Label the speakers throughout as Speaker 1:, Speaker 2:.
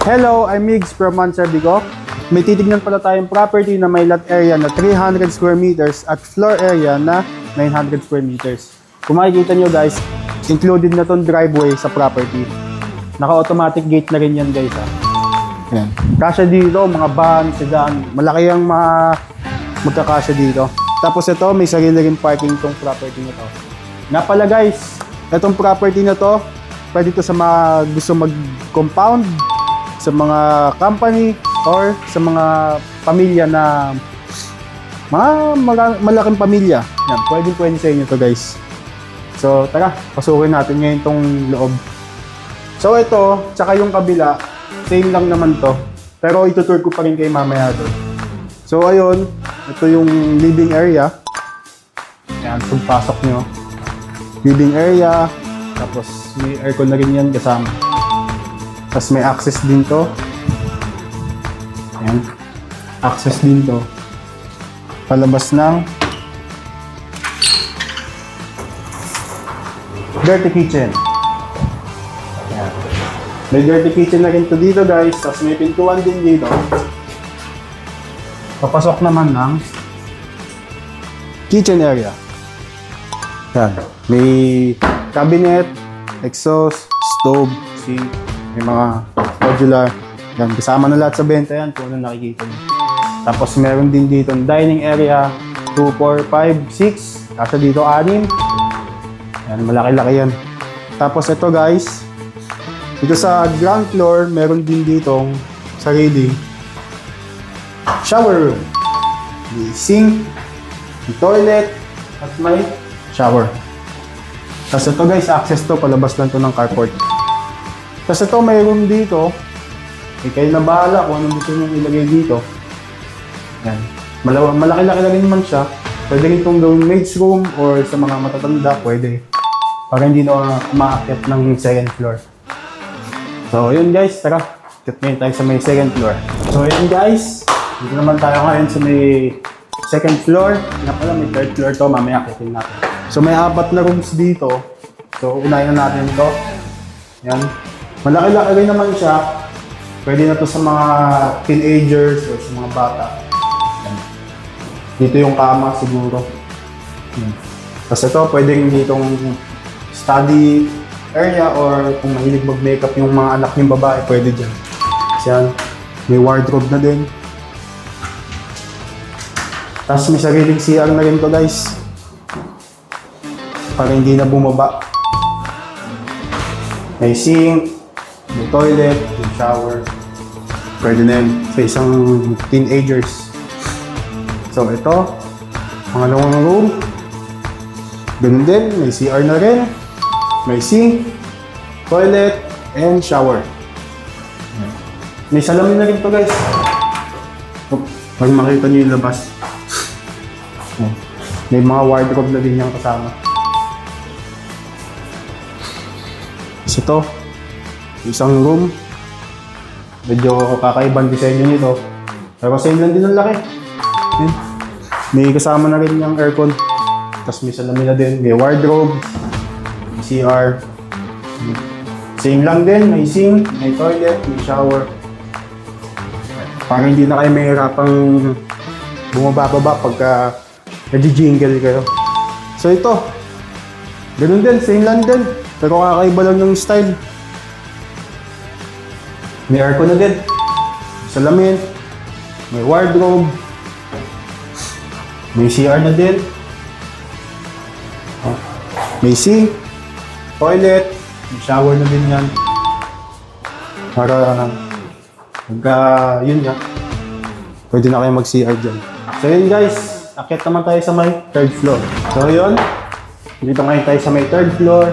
Speaker 1: Hello, I'm Migs from Manserbigo. May titignan pala tayong property na may lot area na 300 square meters at floor area na 900 square meters. Kung makikita nyo guys, included na tong driveway sa property. Naka-automatic gate na rin yan guys ha. Ayan. Kasya dito, mga van, sedan, malaki ang magkakasya dito. Tapos ito, may sarili rin parking tong property na to. Nga pala guys, itong property na to, pwede to sa mga gusto mag-compound, sa mga company, or sa mga pamilya na malaking pamilya. Yan, pwede sa inyo to guys. So tara, pasukin natin ngayon tong loob. So ito, tsaka yung kabila, same lang naman to. Pero itutour ko pa rin kayo mamaya doon. So ayun, ito yung living area. Yan, pagpasok nyo. Living area, tapos may aircon na rin yan kasama. Tapos may access din to. Ayan. Access din to. Palabas ng dirty kitchen. Ayan. May dirty kitchen na rin to dito guys. Tapos may pintuan din dito. Papasok naman ng kitchen area. Ayan. May cabinet, exhaust, stove, sink, may mga modular. Yan, kasama na lahat sa benta yan kung ano nakikita nyo. Tapos meron din dito dining area, 2, 4, 5, 6. Kasi dito 6. Yan, malaki-laki yan. Tapos ito guys, dito sa ground floor, meron din ditong sarili shower room. May sink, may toilet, at may shower. Tapos ito guys, access to, palabas lang to ng carport. Tapos ito, may room dito. Kayo na bahala kung anong gusto nyo ilagay dito. Yan. Malaki-laki na rin naman siya. Pwede rin itong gawing maid's room or sa mga matatanda, pwede. Para hindi na umaakyat ng second floor. So yun guys, tara. Akit ngayon tayo sa may second floor. So yun guys, dito naman tayo ngayon sa may second floor. Nga pala, may third floor to, mamaya akitin natin. So may 4 na rooms dito. So unahin na natin ito. Yan. Malaki-laki rin naman siya. Pwede na to sa mga teenagers o sa mga bata. Yan. Dito yung kama siguro. Yan. Tapos ito, pwedeng ditong study area or kung mahilig mag-makeup yung mga anak ng babae, pwede dyan. Yan. May wardrobe na din. Tapos may sariling CR na rin to guys. Para hindi na bumaba. May sink, may toilet, may shower. Pwede na yun sa isang teenagers. So ito, pangalawang room. Ganun din, may CR na rin. May sink, toilet, and shower. May salamin na rin to guys. Pag makita nyo yung labas. May mga wardrobe na din yung kasama. Ito, isang room. Medyo kakaibang disenyo nito. Pero same lang din ang laki. May kasama na rin yung aircon. Tapos may salamin na din. May wardrobe. May CR. Same lang din. May sink, may toilet, may shower. Para hindi na kayo mahirapang bumababa pagka nag-jingle kayo. So ito, ganun din. Same lang din. Pero kakaiba lang ng style. May aircon na din. Salamin. May wardrobe. May CR na din. May sink. Toilet. May shower na din yan. Para pagka yun nga, pwede na kayo mag-CR dyan. So yun guys, akyat naman tayo sa may third floor. So yun, dito ngayon tayo sa may third floor.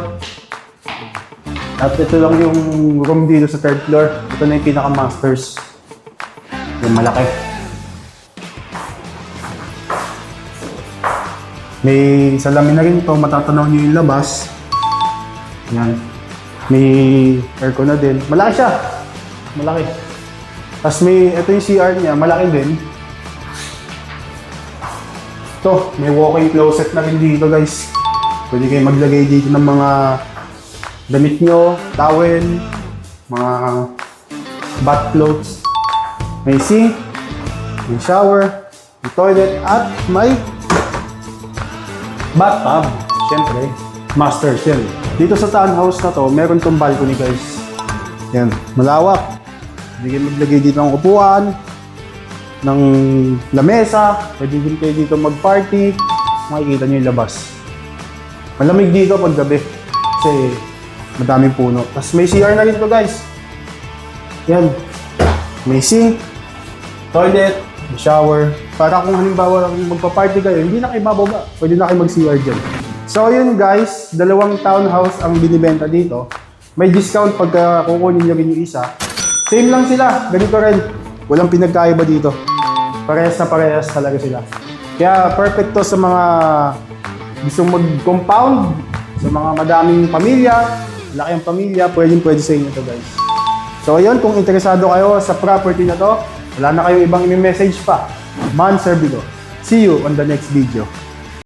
Speaker 1: At ito lang yung room dito sa third floor. Ito na yung pinaka-masters. Yung malaki. May salamin na rin ito. Matatanaw nyo yung labas. Yan. May aircon na din. Malaki siya. Malaki. Tapos ito yung CR niya. Malaki din. Ito, may walk-in closet na rin dito guys. Pwede kayo maglagay dito ng mga damit nyo, towel, mga bath floats, may sink, may shower, may toilet, at may bathtub. Siyempre, masters yan. Dito sa townhouse na to, meron tong balcony guys. Yan, malawak. Pwede kayo maglagay dito ng upuan, ng lamesa, pwede din kayo dito mag-party. Makikita nyo yung labas. Malamig dito pag gabi kasi madaming puno. Tapos may CR na rin to guys. Yan. May sink, toilet, may shower. Para kung halimbawa magpa-party kayo, hindi na kayo bababa. Pwede na kayo mag-CR dyan. So yun guys, dalawang townhouse ang binibenta dito. May discount pagka kukunin nyo rin yung isa. Same lang sila, ganito rin. Walang pinagkaiba dito. Parehas na parehas talaga sila. Kaya perfect to sa mga gustong mag-compound, sa mga madaming pamilya, laki ang pamilya, pwede sa inyo to guys. So ayun, kung interesado kayo sa property na to, wala na kayong ibang i-message pa. Man Servido. See you on the next video.